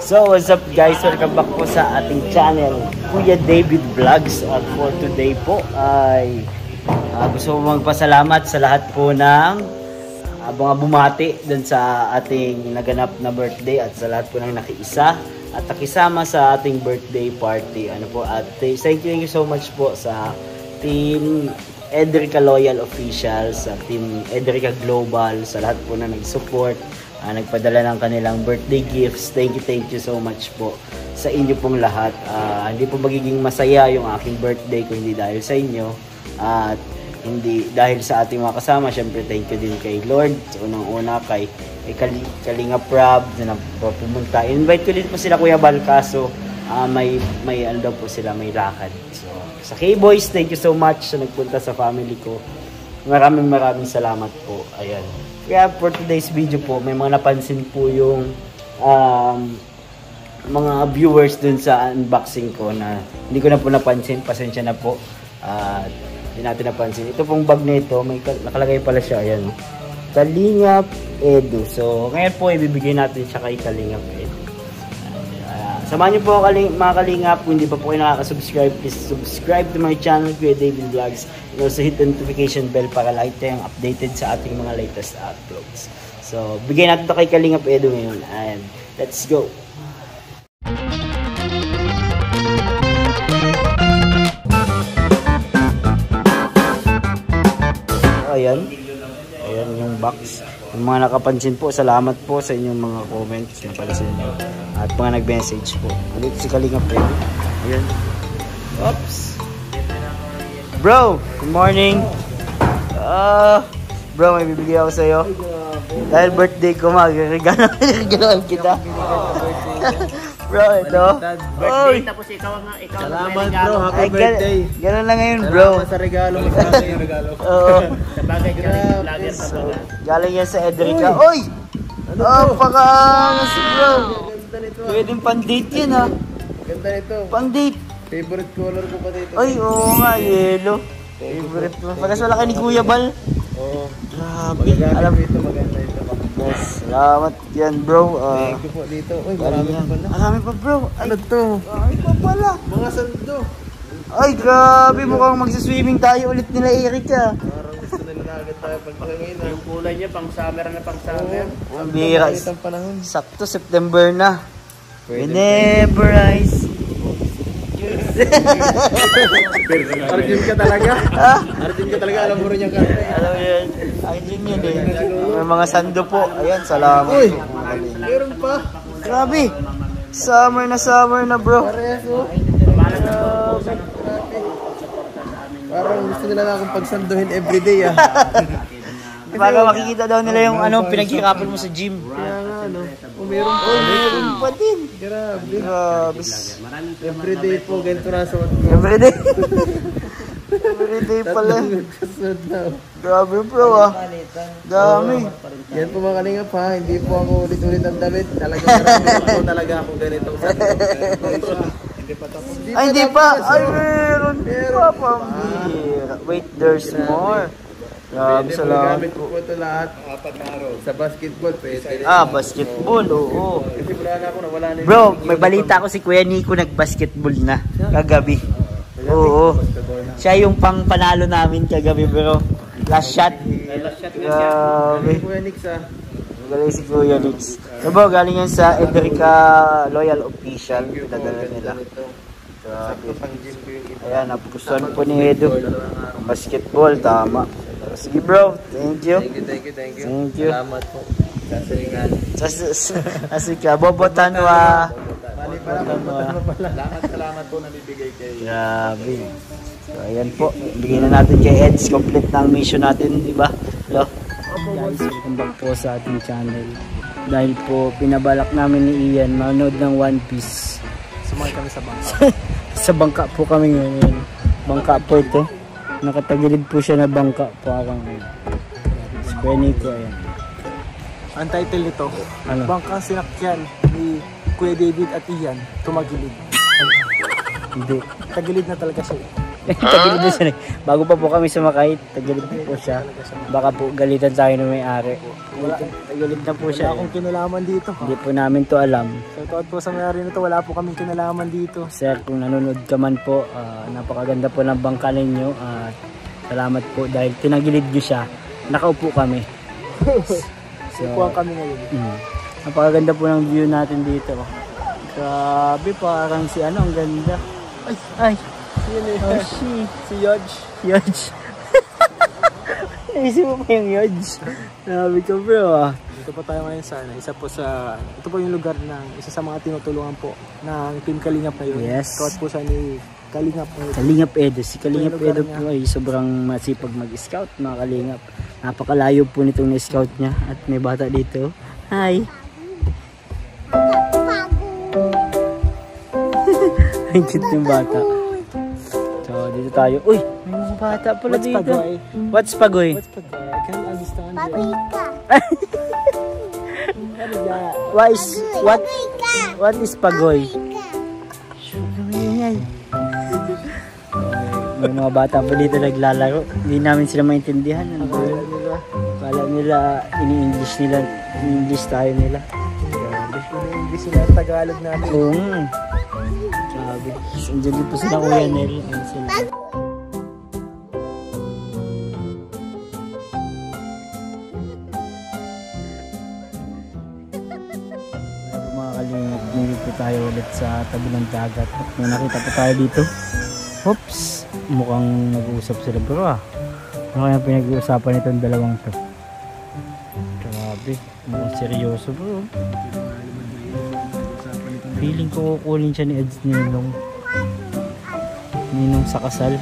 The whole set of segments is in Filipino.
So what's up guys, welcome back po sa ating channel Kuya David Vlogs. At for today po ay gusto ko magpasalamat sa lahat po ng mga bumati dun sa ating naganap na birthday at sa lahat po ng nakiisa at nakisama sa ating birthday party. Ano po, at thank you so much po sa team Edrica Loyal Official, sa team Edrica Global, sa lahat po na nag-support, nagpadala ng kanilang birthday gifts. Thank you so much po sa inyo pong lahat. Hindi po magiging masaya yung aking birthday kung hindi dahil sa inyo at hindi dahil sa ating mga kasama. Syempre thank you din kay Lord, unang-una kay Kalinga Prab na pumunta. Invite ko din po sila Kuya Balcaso, may ano daw po sila, may lakad. So sa K-Boys, thank you so much sa nagpunta sa family ko. Maraming salamat po. Ayan. Kaya for today's video po, may mga napansin po yung mga viewers dun sa unboxing ko na hindi ko na po napansin. Pasensya na po. Hindi natin napansin. Ito pong bag na ito, may nakalagay pala siya. Ayan. Kalingap Edu. So, ngayon po, ibibigay natin siya kay Kalingap Edu. Samahan niyo po mga Kalingap. Kung hindi pa po kayo nakaka-subscribe, please subscribe to my channel, Kuya David Vlogs. And also hit the notification bell para lagi tayong updated sa ating mga latest uploads. So, bigay natin ito kay Kalingap Edu ngayon. And let's go! Ayan. Ayan yung box. Yung mga nakapansin po, salamat po sa inyong mga comments na pala sa inyo. At mga nag-message po. Ulit si Kalingap Edu. Ayan. Oops. Bro, good morning. Bro, may bibigay ako sa'yo. Dahil birthday ko, mag-regaloan kita. Bro, ito. Birthday, tapos ikaw salamat bro, happy birthday. Gano'n lang ngayon bro. Salamat sa regalo mo sa akin yung regalo. Oo. Sabagay ka rin yung vlogger sa vlog. Galing yan sa Edrica. Oy! Paka-angas bro. Pwedeng pan-date yan ha. Ganda nito. Pan-date. Favorite color ko pa dito. Ay, oo nga, yellow. Favorite mo. Pagas wala ka ni Kuya Bal. Oo. Grabe. Alam mo ito, maganda ito. Yes, salamat yan bro. Thank you po dito. Uy, marami pa pala. Marami pa bro. Ano to? Ay pa pala. Mga sando. Ay grabe, mukhang magsiswimming tayo ulit nila Erika. Parang gusto nila na agad tayo pagpakingin. Yung kulay niya, pang summer na pang summer. Ang bira. Sakto, September na. Whenever I see Arjun ka talaga. Arjun ka talaga, alam mo rin yung kanta. Alam mo yun. Arjun yun eh. May mga sando po. Ayan, salamat. Uy, meron pa. Grabe. Summer na bro. Parehas oh. Parang gusto nila na akong pagsanduhin everyday ah. Para makikita daw nila yung ano pinagkikapan mo sa gym. Kaya nga ano. Meron pa. Meron pa din. Grabe. Grabe. Everyday po, ganito na suot ko. Everyday. Everyday pala. Suot na. Grabe bro ah. Dami. Yan po mga Kalingap ha. Hindi po ako ulit-ulit ang damit. Talagang marami po talaga ako ganitong suot. Hindi pa tapos. Ay hindi pa. Ay meron pa pambira. Wait, there's more. Grabe, salamat Gamit ko po ito lahat. Apat na araw. Sa basketball, pwede. Basketball, oo. Kasi wala na ako, nawala na. Bro, may balita ko si Kuya Nico nag-basketball na kagabi. Oo. Siya yung pang panalo namin kagabi bro. Last shot. Grabe. Kuya Nix ah. Galing si Kuya Nix. So bro, galing yan sa Edrica Loyal Official. Pinadala nila. Grabe. Ayan, napugustuhan po ni Edu. Basketball, tama. Sige bro, thank you. Thank you. Salamat po. Asika, bobotan wa. Salamat po na bibigay kay. Grabe. So ayan po, bigyan na natin kay Eds. Complete na ang mission natin, di ba? Hello. Guys, welcome back po sa ating channel. Dahil po pinabalak namin ni Ian manood ng One Piece. Sumakay kami sa bangka. Sa bangka po kami ngayon. Bangka po ito. Nakatagilid po siya na bangka. Parang Kuya Nico, ayan. Ang title nito, Ano? Bangka Sinakyan ni Kuya David at Ian, Tumagilid. Hindi. Tagilid na talaga siya. Tagilid na siya. Bago pa po kami sumakay, tagilid po siya. Baka po galitan tayo ng may-ari. Tagilid na po siya. Wala akong kinalaman dito. Hindi po namin to alam. Shoutout po sa may-ari nito, wala po kaming kinalaman dito. Sir, kung nanonood ka man po, napakaganda po ng bangka ninyo. Salamat po dahil tinagilid nyo siya. Nakaupo kami. So, Upuan kami ngayon. napakaganda po ng view natin dito. Grabe, parang si ano, ang ganda. Ay! Sino yun? Oh, Si Yodge. Yodge. Naisip mo pa yung Yodge. Grabe ka bro Dito po tayo ngayon sa ito po yung lugar ng isa sa mga tinutulungan po ng Team Kalingap ngayon. Yes. Scout po siya ni Kalingap ngayon. Kalingap Edo. Si Kalingap Edo po ay sobrang masipag mag-scout mga Kalingap. Napakalayo po nitong na-scout niya. At may bata dito. Hi! Ang cute yung bata. So dito tayo. Uy! May mga bata pala dito. What's pagoy? What's pagoy? I can't understand you. What is pagoy? May mga bata pa dito naglalaro. Hindi namin sila maintindihan. Ano ba yun? Kala nila, ini-English nila. Ini-English tayo nila. Grabe. Ini-English sila Tagalog natin. Oo nga. Grabe. Andiyan din po sila Kuya Nel. Ano sila? Mga kalingap, nandito po tayo ulit sa tabi ng dagat. May nakita po tayo dito. Oops! Mukhang nag-uusap sila bro ah. Ano kaya pinag-uusapan itong dalawang to? Grabe. Mukhang seryoso bro. Feeling ko kukunin siya ni Eds Ninong sa kasal.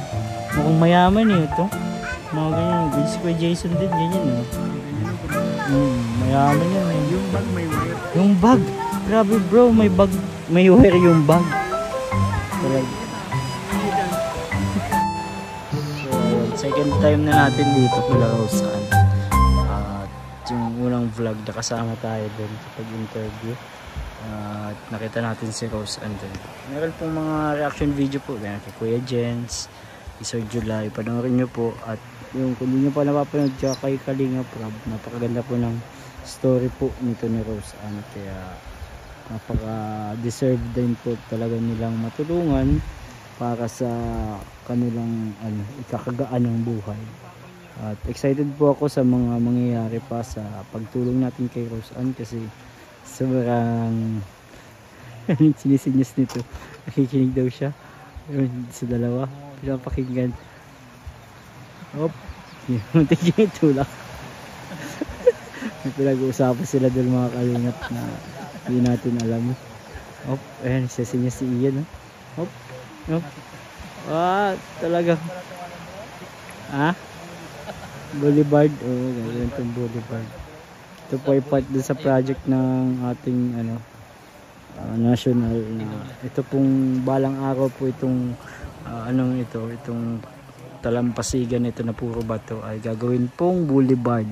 Mukhang mayaman eh ito. Mga ganyan. Gusto ko Jason din. Ganyan eh. Mayaman yan eh. Yung bag may wire. Yung bag. Grabe bro. May bag. May wire yung bag. Talaga. Second time na natin dito pala Roseanne. At yung unang vlog na kasama tayo doon sa pag-interview. At nakita natin si Roseanne doon. Meron pong mga reaction video po. Meron kay Kuya Jens, Sir July. Panoorin nyo po. At yung kung hindi nyo pa napapanood kay Kalingap Rob, napakaganda po ng story po nito ni Roseanne. Kaya napaka-deserve din po talaga nilang matulungan para sa kanilang ikakagaan ng buhay. At excited po ako sa mga mangyayari pa sa pagtulong natin kay Roseanne kasi sobrang sinisinyas nito. Nakikinig daw siya. Sa dalawa. Pinapakinggan. Hop. Muntik yung itulak. May pinag-uusapan sila doon mga kalingap na hindi natin alam. Hop. Ayan, sisinyas si Ian. Hop. Hop. Talaga. Boulevard. Ganyan itong Boulevard. Ito po ay part din sa project ng ating national ito pong balang araw po itong itong talampasigan ito na puro bato ay gagawin pong boulevard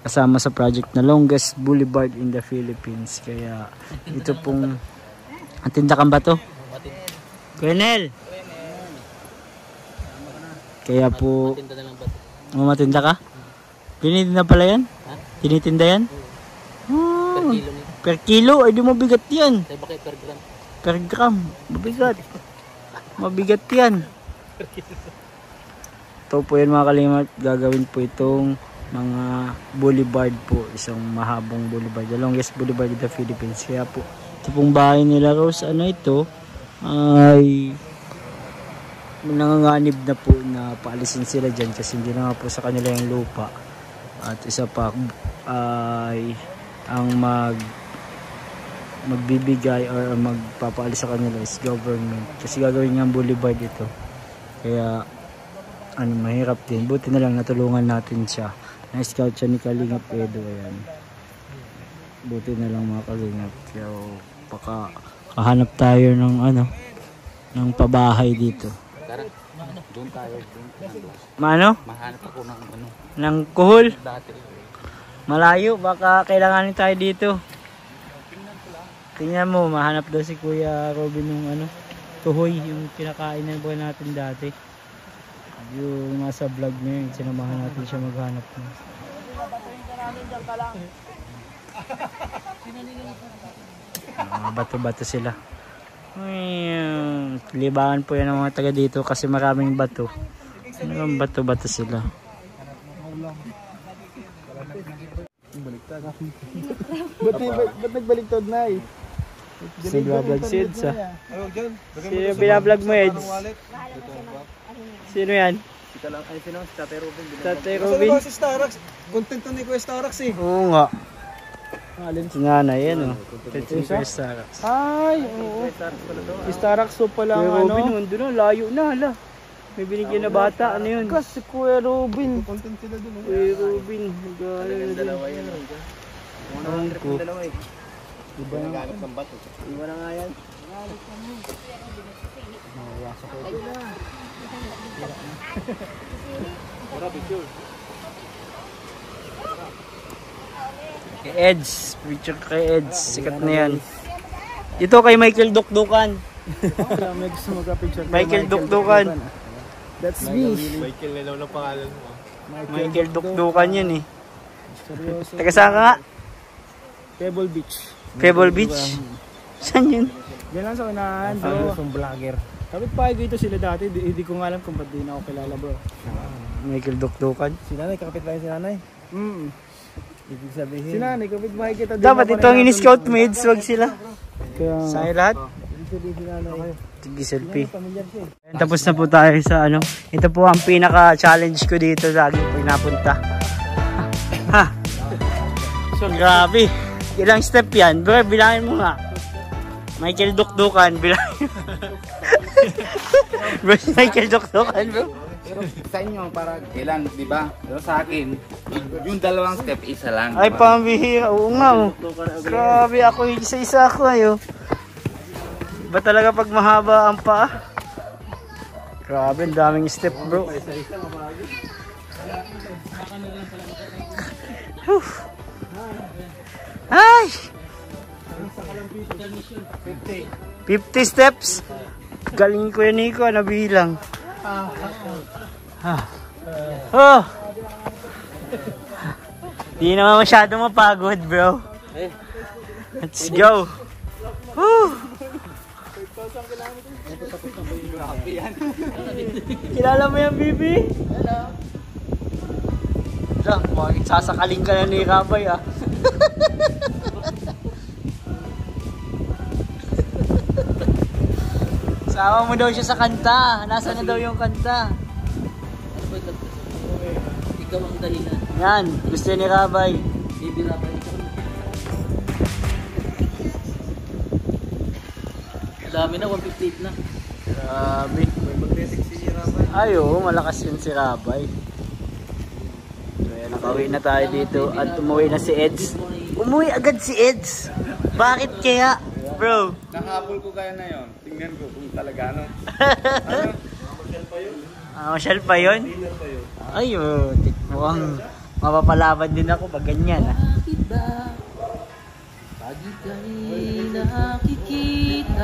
kasama sa project na longest boulevard in the Philippines. Kaya ito pong tindakan ba to? Colonel! Kaya po matinda ka? Tinitinda pala yan? Tinitinda yan? Per kilo? Ay di mabigat yan. Per gram. Mabigat. Mabigat yan. Ito po yan mga kalingap. Gagawin po itong mga boulevard po. Isang mahabang boulevard. The longest boulevard in the Philippines. Kaya po ito pong bahay nila Rose. Ito ay nanganganib na po na paalisin sila dyan kasi hindi na nga po sa kanila yung lupa. At isa pa ay ang magbibigay or magpapaalis sa kanila is government kasi gagawin nga ang boulevard ito. Kaya mahirap din. Buti na lang natulungan natin siya. Na-scout siya ni Kalingap Edo. Ayan. Buti na lang mga Kalingap. Kaya kahanap tayo ng ng pabahay dito. Doon tayo. Mahanap ako ng kuhol. Malayo, baka kailanganin tayo dito. Tingnan mo, mahanap daw si Kuya Robin ng tuhoy, yung kinakain na buhay natin dati. Yung nasa vlog niya yun, sinamahan natin siya maghanap na. Bato-bato sila. Libangan po yan ng mga taga dito kasi maraming bato. Bato-bato sila. Ba't nagbaliktad na eh? Nagbablog si Eds ah. Sino yung binablog mo, Eds? Sino yan? Si Tatay Robin. Tatay Robin? Si Starax. Content to ni Kuya Starax eh. Oo nga. Si nanay yan, oh. Si Starax. Ay, oo. Si Starax so pala Kuya ano. Robin, nandun na, layo na, hala. May binigyan na bata, ano yun? Kasi Kuya Robin. Content sila dun. Kuya Robin. Dalawa yan. Ang ko. Dalawa eh. Iba nagalit ng bato. Iba na nga yan. Kay Eds, picture kay Eds, sikat na yan. Ito kay Michael Dukdukan. May gusto magka-picture. Michael Dukdukan. That's me. Michael na lang pangalan mo. Michael Dukdukan yan eh. Seryoso. Taga saan ka nga? Pebble Beach. Pebble Beach? Saan yun? Diyan lang sa unahan, bro. Yung vlogger. Kapit pa dito sila dati, hindi ko nga alam kung ba't di na ako kilala, bro. Michael Dukdukan. Si nanay, kakapit pa si nanay? Ibig sabihin. Si nanay, kapit pa kita. Dapat ito ang in-scout mo, Eds, wag sila. Sa'yo lahat? Ibig sabihin si nanay. Sige, selfie. Tapos na po tayo sa ano. Ito po ang pinaka-challenge ko dito sa aking pinapunta. Ha! So, grabe. Ilang step yan? Bro, bilangin mo nga. Michael Dukdukan, bilangin mo. Bro, Michael Dukdukan, bro. Pero sa inyo, para ilan, di ba? Pero sa akin, yung dalawang step, isa lang. Ay, diba? pambihira. Oo nga, oh. Grabe, ako isa-isa ako, ayo. Ba talaga pag mahaba ang paa? Grabe, ang daming step, bro. Ay! 50 steps. Galing ko yan, Nico. Nabilang. Oh! Di naman masyado mapagod, bro. Let's go. Woo! Kilala mo yan, Bibi? Hello. Bakit sasakaling ka na ni Rabay, ah? Sama mo daw siya sa kanta. Nasaan na daw yung kanta? Ikaw ang dahilan. Yan, gusto ni Rabay. Baby Rabay, ikaw. Dami na, 158 na. Grabe. Ay, oo, malakas yun si Rabay. So, yan, nakauwi na tayo dito at umuwi na si Eds. Umuwi agad si Eds. Bakit kaya, bro? Nakahabol ko kaya na yun. Tingnan ko kung talaga ano. Masyal pa yun? Ay, oh, mukhang mapapalaban din ako pag ganyan, ah. Bakit ba? Pag ika'y nakikita.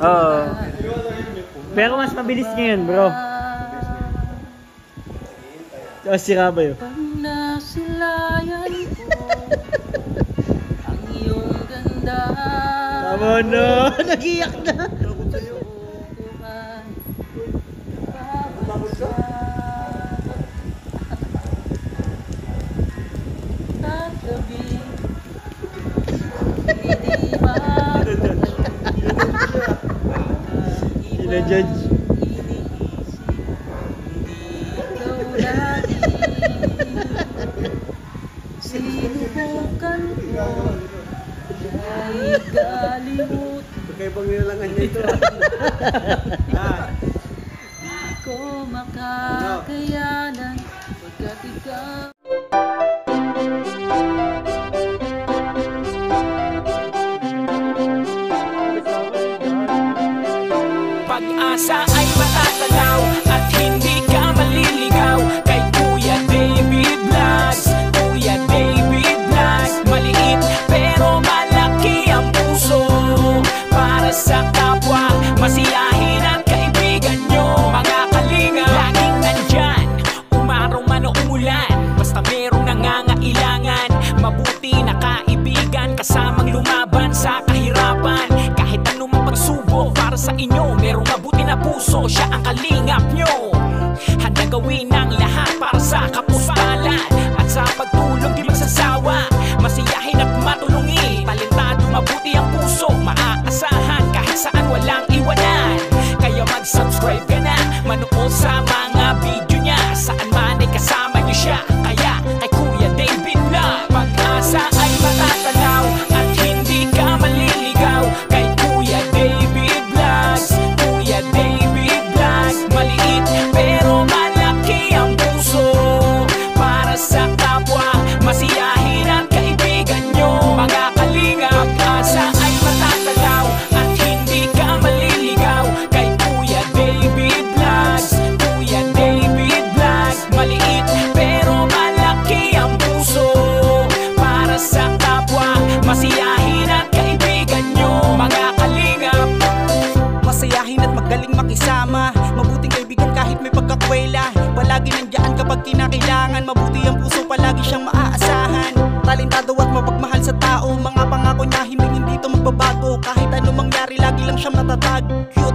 Oo. Pero mas mabilis ngayon, bro. Oh, si Rabay, oh. Pag nasilayan ko ang iyong ganda. Tama na, nagiyak na. Judge. Sinubukan ko ay kalimut. Pagkaibang nilalangan niya ito. Di ko makakayanan pagkat ikaw. Pag-asa ay matatanaw at hindi ka maliligaw kay Kuya David Vlogs. Kuya David Vlogs, maliit pero malaki ang puso para sa kapwa, masiyahin at kaibigan niya. lumaban sa kahirapan. Kahit anumang pagsubok para sa inyo, merong mabuti na puso, siya ang kalingap nyo. Handa gawin ang lahat para sa kapustalan, at sa pagtulong di magsasawa, masiyahin at matulungin. Talentado, mabuti ang puso, maaasahan kahit saan walang iwanan. Kaya mag-subscribe ka na, manood sa mga video niya, saan man ay kasama niyo siya. Kaya kay Kuya David Vlog, pag-asa ay matatanaw at hindi ka maliligaw. Kay Kuya David Vlogs, Kuya David Vlog. Maliit pero malaki ang puso, para sa kapwa, masiyahin at kaibigan nyo. Mga kalinga, pag-asa ay matatanaw at hindi ka maliligaw. Kay Kuya David Vlogs, Kuya David Vlog. Maliit pero malaki ang puso, para sa kapwa, masiyahin at kaibigan nyo. Mga kalingap, masayahin at magaling makisama, mabuting kaibigan kahit may pagkakwela. Palagi nandiyan kapag kinakailangan, mabuti ang puso, palagi siyang maaasahan. Talentado at mapagmahal sa tao, mga pangako niya hindi ito magbabago. Kahit anong mangyari, lagi lang siyang matatag. Cute